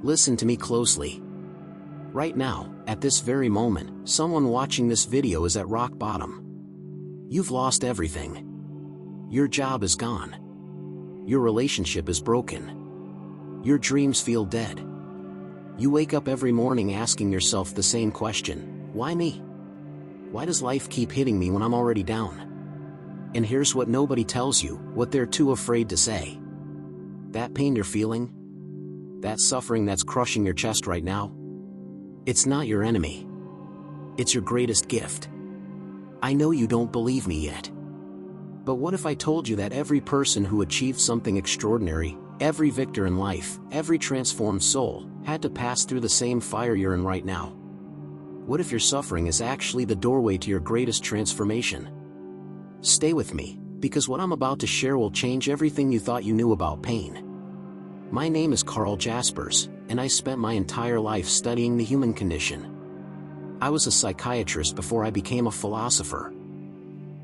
Listen to me closely. Right now, at this very moment, someone watching this video is at rock bottom. You've lost everything. Your job is gone. Your relationship is broken. Your dreams feel dead. You wake up every morning asking yourself the same question: why me? Why does life keep hitting me when I'm already down? And here's what nobody tells you, what they're too afraid to say. That pain you're feeling, that suffering that's crushing your chest right now, it's not your enemy. It's your greatest gift. I know you don't believe me yet. But what if I told you that every person who achieved something extraordinary, every victor in life, every transformed soul, had to pass through the same fire you're in right now? What if your suffering is actually the doorway to your greatest transformation? Stay with me, because what I'm about to share will change everything you thought you knew about pain. My name is Karl Jaspers, and I spent my entire life studying the human condition. I was a psychiatrist before I became a philosopher.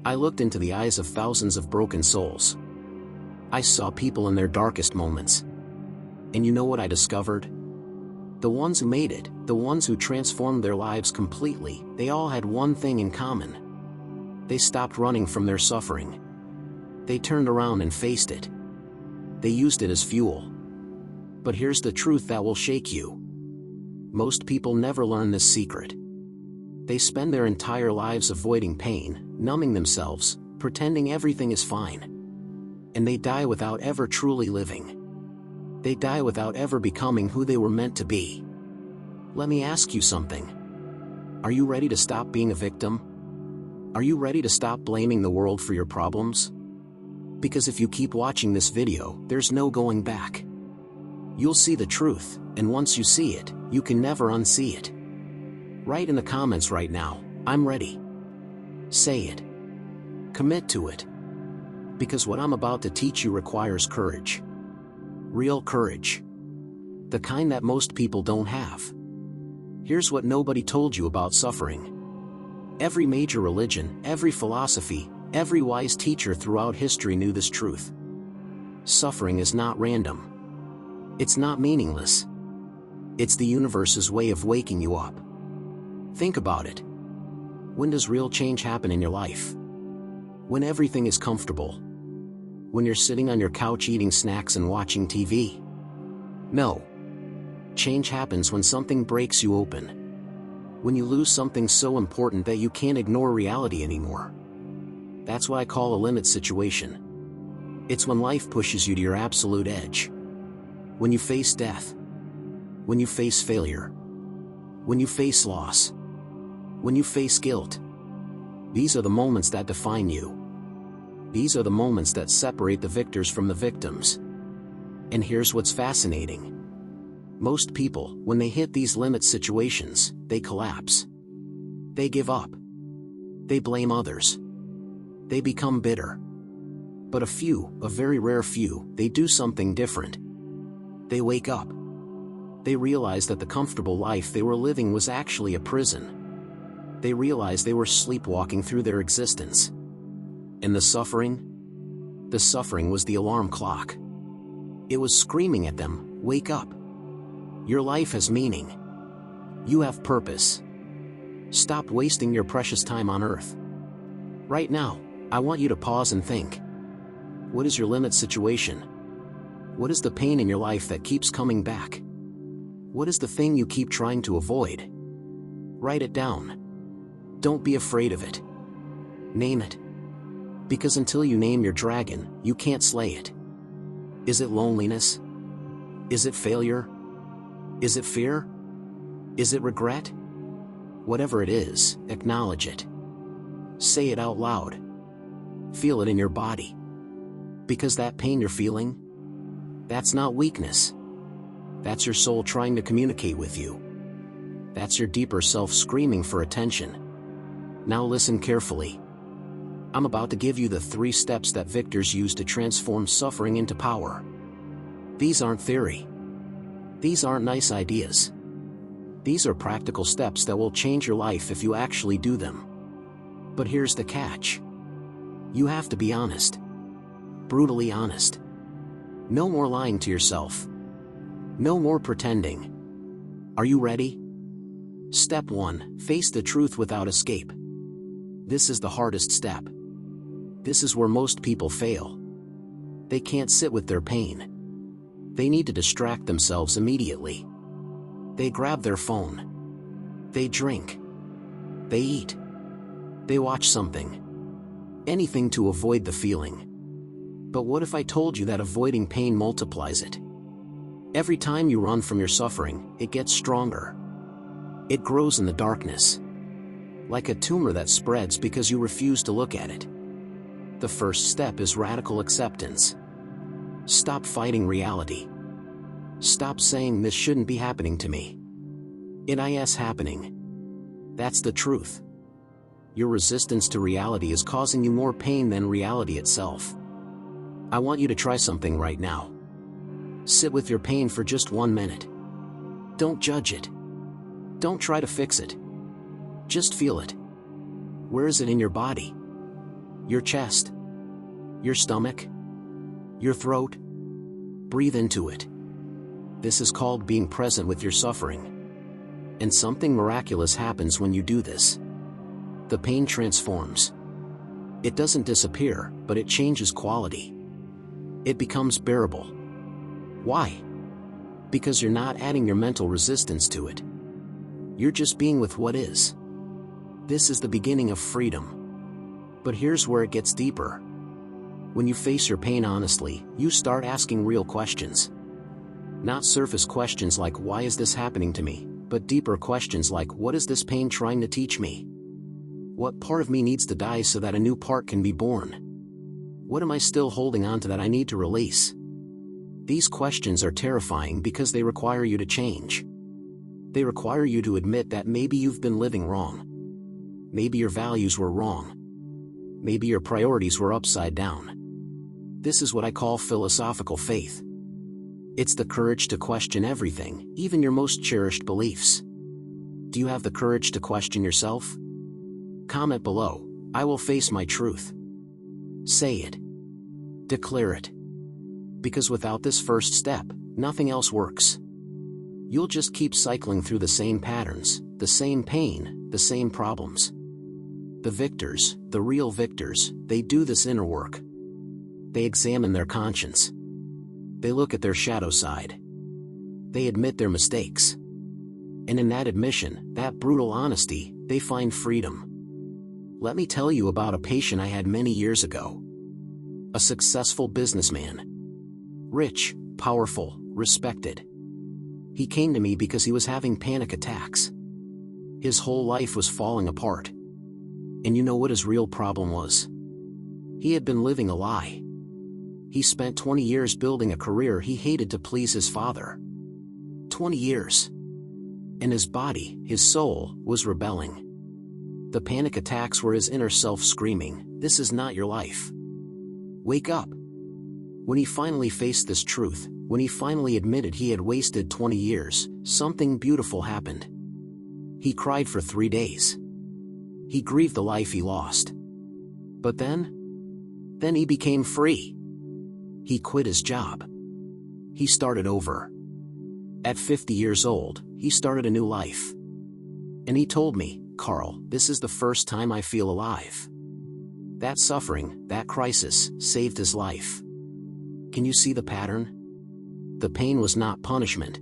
I looked into the eyes of thousands of broken souls. I saw people in their darkest moments. And you know what I discovered? The ones who made it, the ones who transformed their lives completely, they all had one thing in common. They stopped running from their suffering. They turned around and faced it. They used it as fuel. But here's the truth that will shake you. Most people never learn this secret. They spend their entire lives avoiding pain, numbing themselves, pretending everything is fine. And they die without ever truly living. They die without ever becoming who they were meant to be. Let me ask you something. Are you ready to stop being a victim? Are you ready to stop blaming the world for your problems? Because if you keep watching this video, there's no going back. You'll see the truth, and once you see it, you can never unsee it. Write in the comments right now, "I'm ready." Say it. Commit to it. Because what I'm about to teach you requires courage. Real courage. The kind that most people don't have. Here's what nobody told you about suffering. Every major religion, every philosophy, every wise teacher throughout history knew this truth. Suffering is not random. It's not meaningless. It's the universe's way of waking you up. Think about it. When does real change happen in your life? When everything is comfortable. When you're sitting on your couch eating snacks and watching TV? No. Change happens when something breaks you open. When you lose something so important that you can't ignore reality anymore. That's what I call a limit situation. It's when life pushes you to your absolute edge. When you face death. When you face failure. When you face loss. When you face guilt. These are the moments that define you. These are the moments that separate the victors from the victims. And here's what's fascinating. Most people, when they hit these limit situations, they collapse. They give up. They blame others. They become bitter. But a few, a very rare few, they do something different. They wake up. They realize that the comfortable life they were living was actually a prison. They realized they were sleepwalking through their existence. And the suffering? The suffering was the alarm clock. It was screaming at them, "Wake up. Your life has meaning. You have purpose. Stop wasting your precious time on earth." Right now, I want you to pause and think. What is your limit situation? What is the pain in your life that keeps coming back? What is the thing you keep trying to avoid? Write it down. Don't be afraid of it. Name it. Because until you name your dragon, you can't slay it. Is it loneliness? Is it failure? Is it fear? Is it regret? Whatever it is, acknowledge it. Say it out loud. Feel it in your body. Because that pain you're feeling, that's not weakness. That's your soul trying to communicate with you. That's your deeper self screaming for attention. Now listen carefully. I'm about to give you the 3 steps that victors use to transform suffering into power. These aren't theory. These aren't nice ideas. These are practical steps that will change your life if you actually do them. But here's the catch. You have to be honest. Brutally honest. No more lying to yourself. No more pretending. Are you ready? Step 1. Face the truth without escape. This is the hardest step. This is where most people fail. They can't sit with their pain. They need to distract themselves immediately. They grab their phone. They drink. They eat. They watch something. Anything to avoid the feeling. But what if I told you that avoiding pain multiplies it? Every time you run from your suffering, it gets stronger. It grows in the darkness. Like a tumor that spreads because you refuse to look at it. The first step is radical acceptance. Stop fighting reality. Stop saying this shouldn't be happening to me. It is happening. That's the truth. Your resistance to reality is causing you more pain than reality itself. I want you to try something right now. Sit with your pain for just 1 minute. Don't judge it. Don't try to fix it. Just feel it. Where is it in your body? Your chest? Your stomach? Your throat? Breathe into it. This is called being present with your suffering. And something miraculous happens when you do this. The pain transforms. It doesn't disappear, but it changes quality. It becomes bearable. Why? Because you're not adding your mental resistance to it. You're just being with what is. This is the beginning of freedom. But here's where it gets deeper. When you face your pain honestly, you start asking real questions. Not surface questions like why is this happening to me, but deeper questions like what is this pain trying to teach me? What part of me needs to die so that a new part can be born? What am I still holding on to that I need to release? These questions are terrifying because they require you to change. They require you to admit that maybe you've been living wrong. Maybe your values were wrong. Maybe your priorities were upside down. This is what I call philosophical faith. It's the courage to question everything, even your most cherished beliefs. Do you have the courage to question yourself? Comment below. I will face my truth. Say it. Declare it. Because without this first step, nothing else works. You'll just keep cycling through the same patterns, the same pain, the same problems. The victors, the real victors, they do this inner work. They examine their conscience. They look at their shadow side. They admit their mistakes. And in that admission, that brutal honesty, they find freedom. Let me tell you about a patient I had many years ago. A successful businessman. Rich, powerful, respected. He came to me because he was having panic attacks. His whole life was falling apart. And you know what his real problem was? He had been living a lie. He spent 20 years building a career he hated to please his father. 20 years. And his body, his soul, was rebelling. The panic attacks were his inner self screaming, "This is not your life. Wake up." When he finally faced this truth, when he finally admitted he had wasted 20 years, something beautiful happened. He cried for 3 days. He grieved the life he lost. But then he became free. He quit his job. He started over. At 50 years old, he started a new life. And he told me, "Karl, this is the first time I feel alive." That suffering, that crisis, saved his life. Can you see the pattern? The pain was not punishment.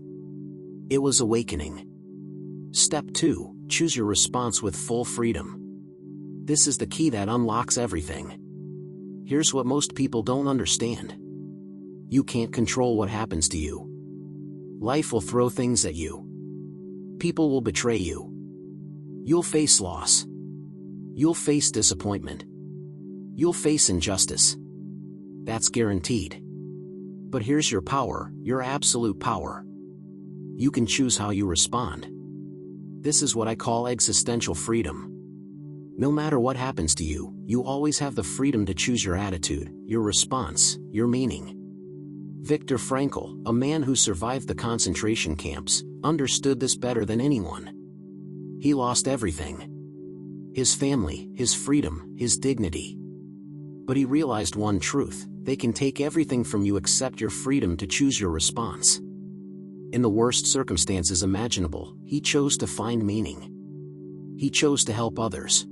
It was awakening. Step 2, choose your response with full freedom. This is the key that unlocks everything. Here's what most people don't understand. You can't control what happens to you. Life will throw things at you. People will betray you. You'll face loss. You'll face disappointment. You'll face injustice. That's guaranteed. But here's your power, your absolute power. You can choose how you respond. This is what I call existential freedom. No matter what happens to you, you always have the freedom to choose your attitude, your response, your meaning. Viktor Frankl, a man who survived the concentration camps, understood this better than anyone. He lost everything. His family, his freedom, his dignity. But he realized one truth: they can take everything from you except your freedom to choose your response. In the worst circumstances imaginable, he chose to find meaning. He chose to help others.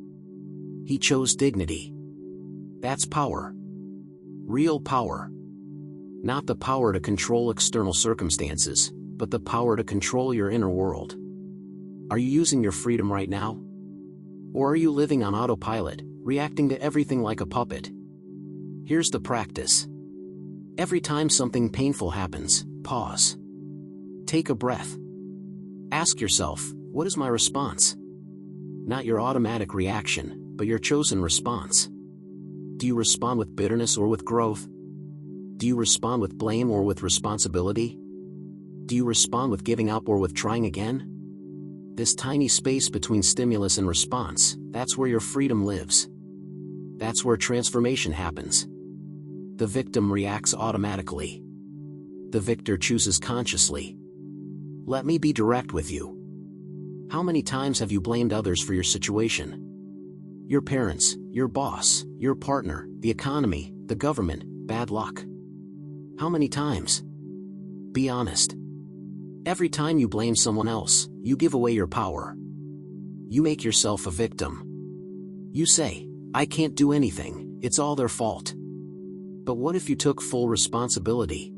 He chose dignity. That's power. Real power. Not the power to control external circumstances, but the power to control your inner world. Are you using your freedom right now? Or are you living on autopilot, reacting to everything like a puppet? Here's the practice. Every time something painful happens, pause. Take a breath. Ask yourself, what is my response? Not your automatic reaction, but your chosen response. Do you respond with bitterness or with growth? Do you respond with blame or with responsibility? Do you respond with giving up or with trying again? This tiny space between stimulus and response, that's where your freedom lives. That's where transformation happens. The victim reacts automatically. The victor chooses consciously. Let me be direct with you. How many times have you blamed others for your situation? Your parents, your boss, your partner, the economy, the government, bad luck. How many times? Be honest. Every time you blame someone else, you give away your power. You make yourself a victim. You say, I can't do anything, it's all their fault. But what if you took full responsibility?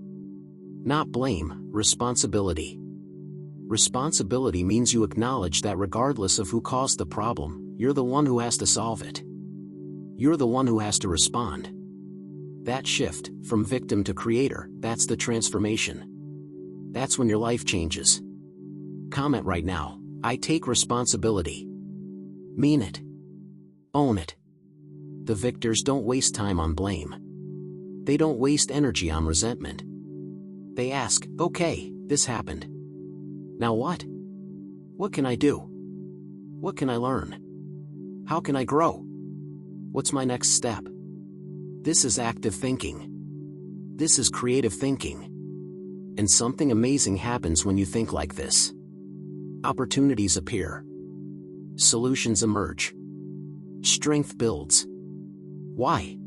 Not blame, responsibility. Responsibility means you acknowledge that regardless of who caused the problem, you're the one who has to solve it. You're the one who has to respond. That shift, from victim to creator, that's the transformation. That's when your life changes. Comment right now, I take responsibility. Mean it. Own it. The victors don't waste time on blame. They don't waste energy on resentment. They ask, okay, this happened. Now what? What can I do? What can I learn? How can I grow? What's my next step? This is active thinking. This is creative thinking. And something amazing happens when you think like this. Opportunities appear. Solutions emerge. Strength builds. Why?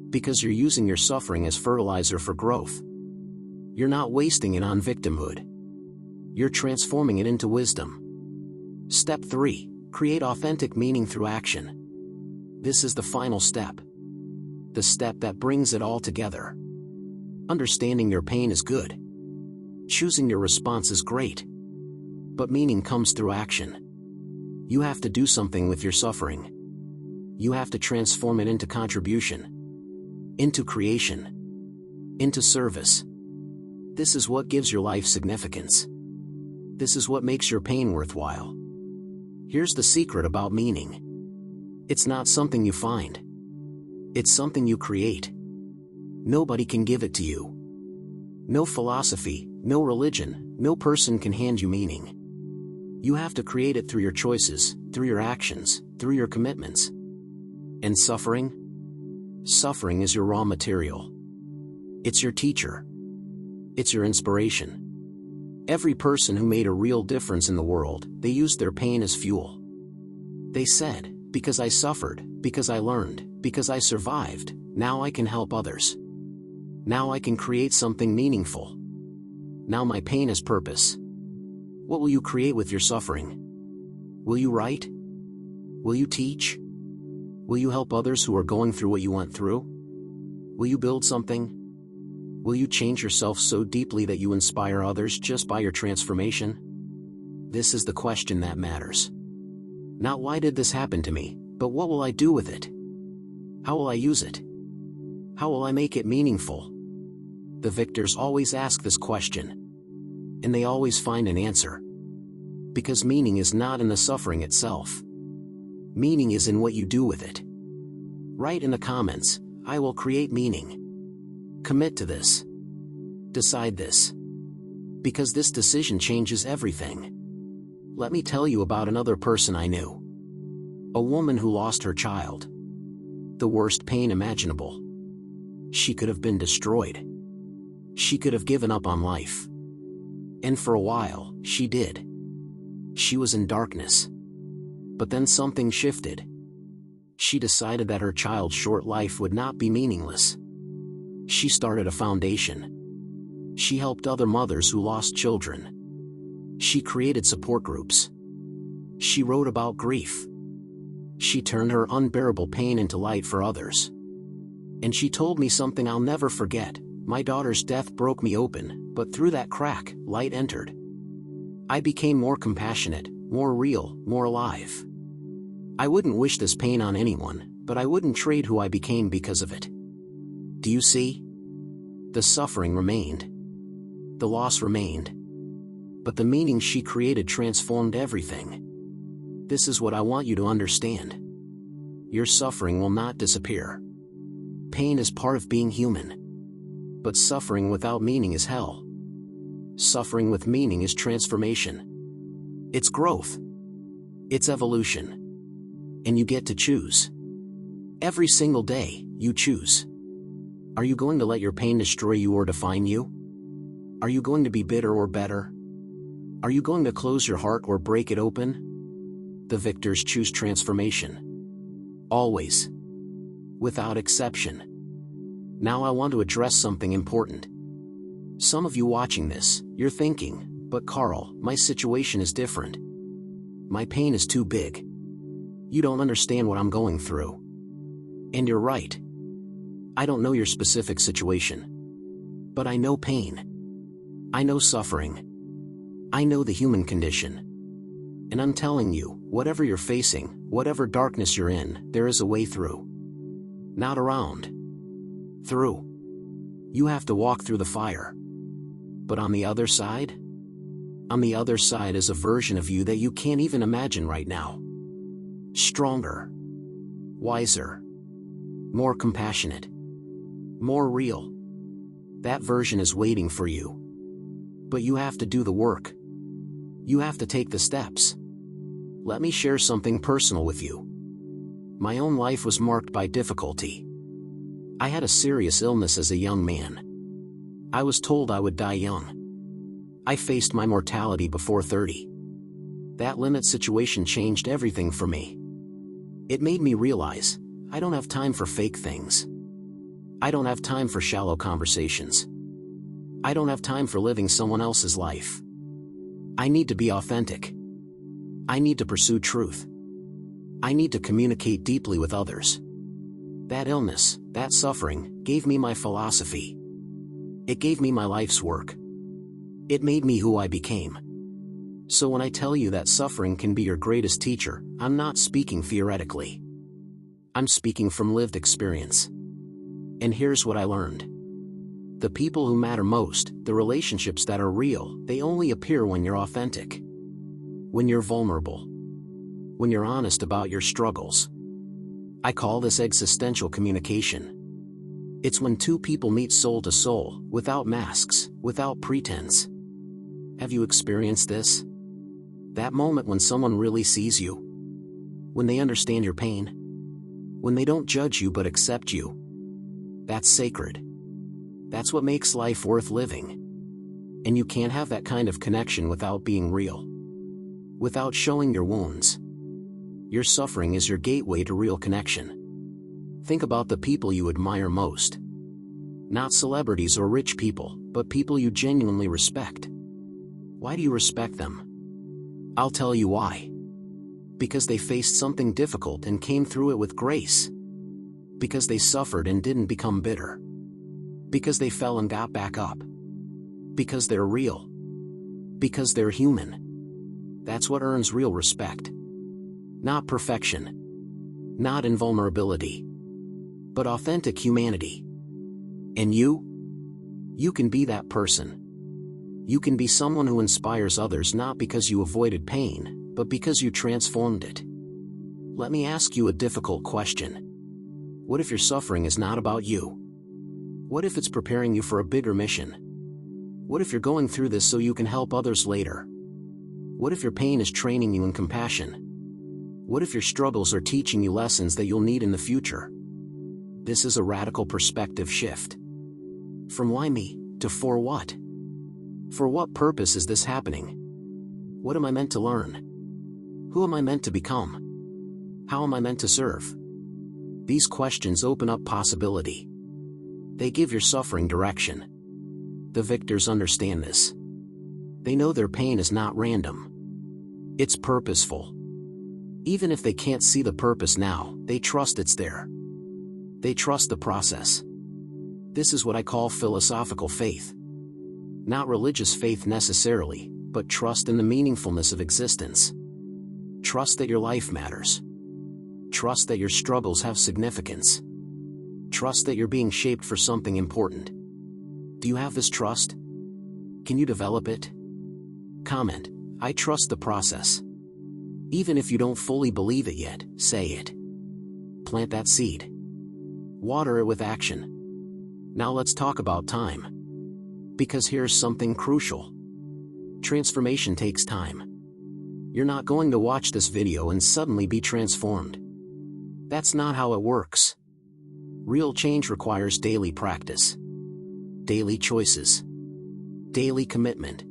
Because you're using your suffering as fertilizer for growth. You're not wasting it on victimhood. You're transforming it into wisdom. Step 3. Create authentic meaning through action. This is the final step. The step that brings it all together. Understanding your pain is good. Choosing your response is great. But meaning comes through action. You have to do something with your suffering. You have to transform it into contribution. Into creation. Into service. This is what gives your life significance. This is what makes your pain worthwhile. Here's the secret about meaning. It's not something you find. It's something you create. Nobody can give it to you. No philosophy, no religion, no person can hand you meaning. You have to create it through your choices, through your actions, through your commitments. And suffering? Suffering is your raw material. It's your teacher. It's your inspiration. Every person who made a real difference in the world, they used their pain as fuel. They said, because I suffered, because I learned, because I survived, now I can help others. Now I can create something meaningful. Now my pain has purpose. What will you create with your suffering? Will you write? Will you teach? Will you help others who are going through what you went through? Will you build something? Will you change yourself so deeply that you inspire others just by your transformation? This is the question that matters. Not why did this happen to me, but what will I do with it? How will I use it? How will I make it meaningful? The victors always ask this question. And they always find an answer. Because meaning is not in the suffering itself. Meaning is in what you do with it. Write in the comments, I will create meaning. Commit to this. Decide this. Because this decision changes everything. Let me tell you about another person I knew. A woman who lost her child. The worst pain imaginable. She could have been destroyed. She could have given up on life. And for a while, she did. She was in darkness. But then something shifted. She decided that her child's short life would not be meaningless. She started a foundation. She helped other mothers who lost children. She created support groups. She wrote about grief. She turned her unbearable pain into light for others. And she told me something I'll never forget. My daughter's death broke me open, but through that crack, light entered. I became more compassionate, more real, more alive. I wouldn't wish this pain on anyone, but I wouldn't trade who I became because of it. Do you see? The suffering remained. The loss remained. But the meaning she created transformed everything. This is what I want you to understand. Your suffering will not disappear. Pain is part of being human. But suffering without meaning is hell. Suffering with meaning is transformation. It's growth. It's evolution. And you get to choose. Every single day, you choose. Are you going to let your pain destroy you or define you? Are you going to be bitter or better? Are you going to close your heart or break it open? The victors choose transformation. Always. Without exception. Now I want to address something important. Some of you watching this, you're thinking, but Karl, my situation is different. My pain is too big. You don't understand what I'm going through. And you're right. I don't know your specific situation. But I know pain. I know suffering. I know the human condition. And I'm telling you, whatever you're facing, whatever darkness you're in, there is a way through. Not around. Through. You have to walk through the fire. But on the other side? On the other side is a version of you that you can't even imagine right now. Stronger. Wiser. More compassionate. More real. That version is waiting for you. But you have to do the work. You have to take the steps. Let me share something personal with you. My own life was marked by difficulty. I had a serious illness as a young man. I was told I would die young. I faced my mortality before 30. That limit situation changed everything for me. It made me realize, I don't have time for fake things. I don't have time for shallow conversations. I don't have time for living someone else's life. I need to be authentic. I need to pursue truth. I need to communicate deeply with others. That illness, that suffering, gave me my philosophy. It gave me my life's work. It made me who I became. So when I tell you that suffering can be your greatest teacher, I'm not speaking theoretically. I'm speaking from lived experience. And here's what I learned. The people who matter most, the relationships that are real, they only appear when you're authentic. When you're vulnerable. When you're honest about your struggles. I call this existential communication. It's when two people meet soul to soul, without masks, without pretense. Have you experienced this? That moment when someone really sees you? When they understand your pain? When they don't judge you but accept you? That's sacred. That's what makes life worth living. And you can't have that kind of connection without being real. Without showing your wounds. Your suffering is your gateway to real connection. Think about the people you admire most. Not celebrities or rich people, but people you genuinely respect. Why do you respect them? I'll tell you why. Because they faced something difficult and came through it with grace. Because they suffered and didn't become bitter. Because they fell and got back up. Because they're real. Because they're human. That's what earns real respect. Not perfection. Not invulnerability. But authentic humanity. And you? You can be that person. You can be someone who inspires others not because you avoided pain, but because you transformed it. Let me ask you a difficult question. What if your suffering is not about you? What if it's preparing you for a bigger mission? What if you're going through this so you can help others later? What if your pain is training you in compassion? What if your struggles are teaching you lessons that you'll need in the future? This is a radical perspective shift. From why me, to for what? For what purpose is this happening? What am I meant to learn? Who am I meant to become? How am I meant to serve? These questions open up possibility. They give your suffering direction. The victors understand this. They know their pain is not random. It's purposeful. Even if they can't see the purpose now, they trust it's there. They trust the process. This is what I call philosophical faith. Not religious faith necessarily, but trust in the meaningfulness of existence. Trust that your life matters. Trust that your struggles have significance. Trust that you're being shaped for something important. Do you have this trust? Can you develop it? Comment, I trust the process. Even if you don't fully believe it yet, say it. Plant that seed. Water it with action. Now let's talk about time. Because here's something crucial. Transformation takes time. You're not going to watch this video and suddenly be transformed. That's not how it works. Real change requires daily practice. Daily choices. Daily commitment.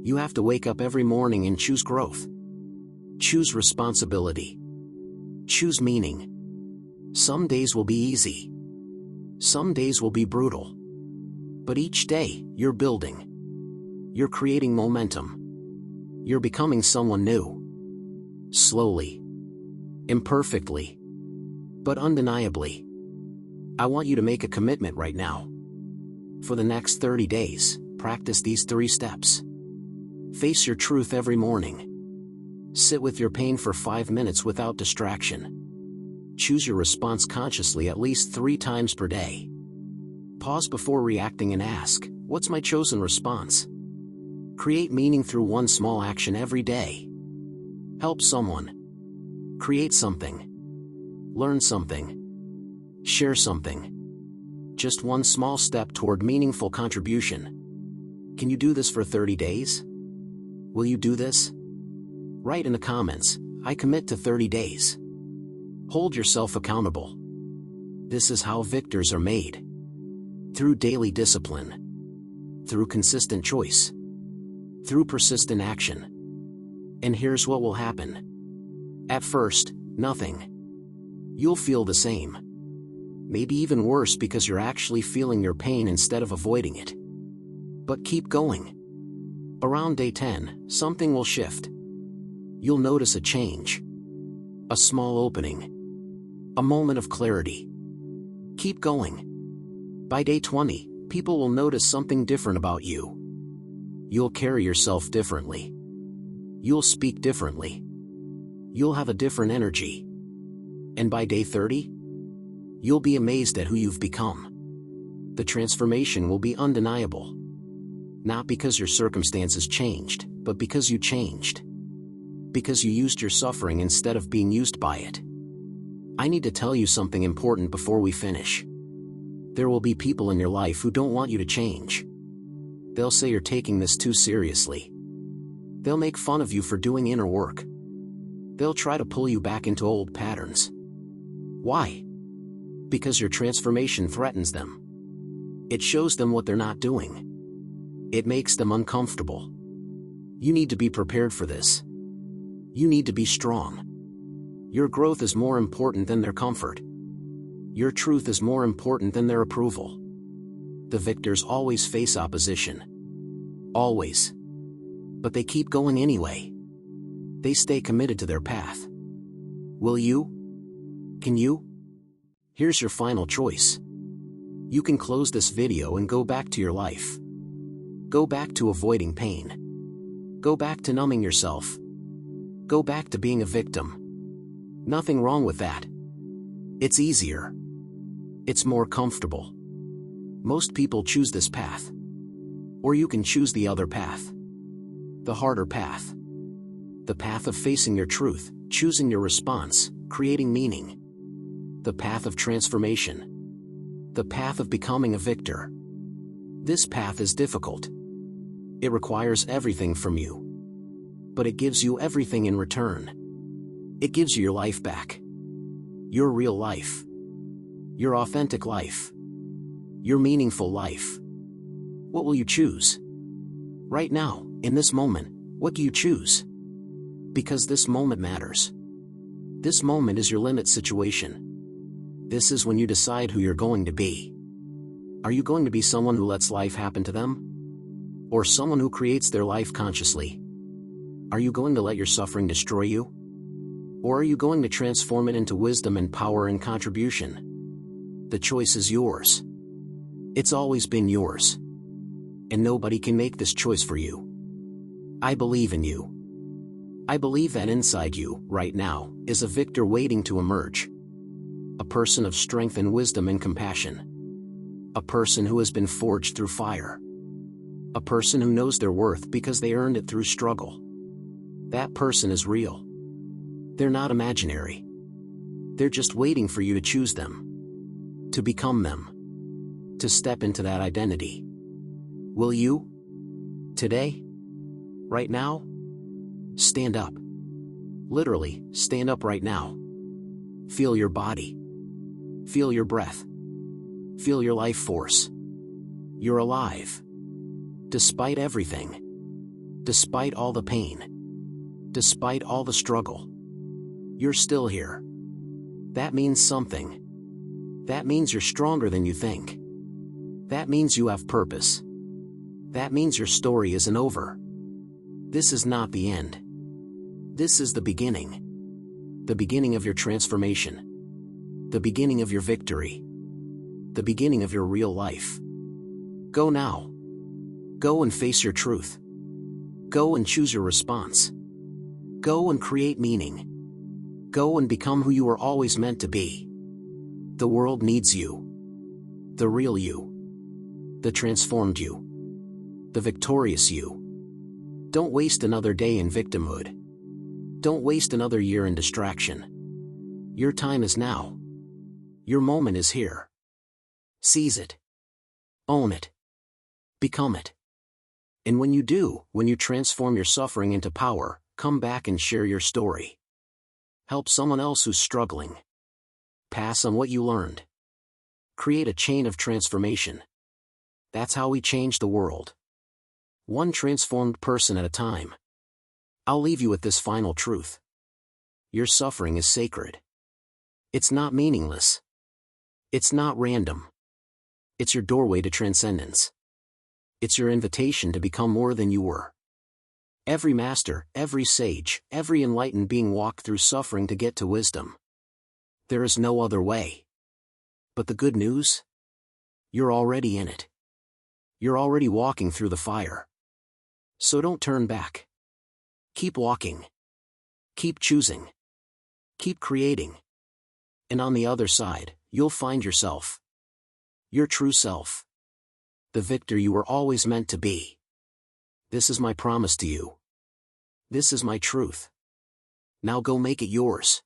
You have to wake up every morning and choose growth. Choose responsibility. Choose meaning. Some days will be easy. Some days will be brutal. But each day, you're building. You're creating momentum. You're becoming someone new. Slowly. Imperfectly. But undeniably. I want you to make a commitment right now. For the next 30 days, practice these 3 steps. Face your truth every morning. Sit with your pain for 5 minutes without distraction. Choose your response consciously at least 3 times per day. Pause before reacting and ask, what's my chosen response? Create meaning through one small action every day. Help someone. Create something. Learn something. Share something. Just one small step toward meaningful contribution. Can you do this for 30 days? Will you do this? Write in the comments, I commit to 30 days. Hold yourself accountable. This is how victors are made. Through daily discipline. Through consistent choice. Through persistent action. And here's what will happen. At first, nothing. You'll feel the same. Maybe even worse because you're actually feeling your pain instead of avoiding it. But keep going. Around day 10, something will shift. You'll notice a change. A small opening. A moment of clarity. Keep going. By day 20, people will notice something different about you. You'll carry yourself differently. You'll speak differently. You'll have a different energy. And by day 30, you'll be amazed at who you've become. The transformation will be undeniable. Not because your circumstances changed, but because you changed. Because you used your suffering instead of being used by it. I need to tell you something important before we finish. There will be people in your life who don't want you to change. They'll say you're taking this too seriously. They'll make fun of you for doing inner work. They'll try to pull you back into old patterns. Why? Because your transformation threatens them. It shows them what they're not doing. It makes them uncomfortable. You need to be prepared for this. You need to be strong. Your growth is more important than their comfort. Your truth is more important than their approval. The victors always face opposition. Always. But they keep going anyway. They stay committed to their path. Will you? Can you? Here's your final choice. You can close this video and go back to your life. Go back to avoiding pain. Go back to numbing yourself. Go back to being a victim. Nothing wrong with that. It's easier. It's more comfortable. Most people choose this path. Or you can choose the other path. The harder path. The path of facing your truth, choosing your response, creating meaning. The path of transformation. The path of becoming a victor. This path is difficult. It requires everything from you. But it gives you everything in return. It gives you your life back. Your real life. Your authentic life. Your meaningful life. What will you choose? Right now, in this moment, what do you choose? Because this moment matters. This moment is your limit situation. This is when you decide who you're going to be. Are you going to be someone who lets life happen to them? Or someone who creates their life consciously? Are you going to let your suffering destroy you? Or are you going to transform it into wisdom and power and contribution? The choice is yours. It's always been yours. And nobody can make this choice for you. I believe in you. I believe that inside you, right now, is a victor waiting to emerge. A person of strength and wisdom and compassion. A person who has been forged through fire. A person who knows their worth because they earned it through struggle. That person is real. They're not imaginary. They're just waiting for you to choose them. To become them. To step into that identity. Will you? Today? Right now? Stand up. Literally, stand up right now. Feel your body. Feel your breath. Feel your life force. You're alive. Despite everything. Despite all the pain. Despite all the struggle. You're still here. That means something. That means you're stronger than you think. That means you have purpose. That means your story isn't over. This is not the end. This is the beginning. The beginning of your transformation. The beginning of your victory. The beginning of your real life. Go now. Go and face your truth. Go and choose your response. Go and create meaning. Go and become who you were always meant to be. The world needs you. The real you. The transformed you. The victorious you. Don't waste another day in victimhood. Don't waste another year in distraction. Your time is now. Your moment is here. Seize it. Own it. Become it. And when you do, when you transform your suffering into power, come back and share your story. Help someone else who's struggling. Pass on what you learned. Create a chain of transformation. That's how we change the world. One transformed person at a time. I'll leave you with this final truth. Your suffering is sacred. It's not meaningless. It's not random. It's your doorway to transcendence. It's your invitation to become more than you were. Every master, every sage, every enlightened being walked through suffering to get to wisdom. There is no other way. But the good news? You're already in it. You're already walking through the fire. So don't turn back. Keep walking. Keep choosing. Keep creating. And on the other side, you'll find yourself. Your true self. The victor you were always meant to be. This is my promise to you. This is my truth. Now go make it yours.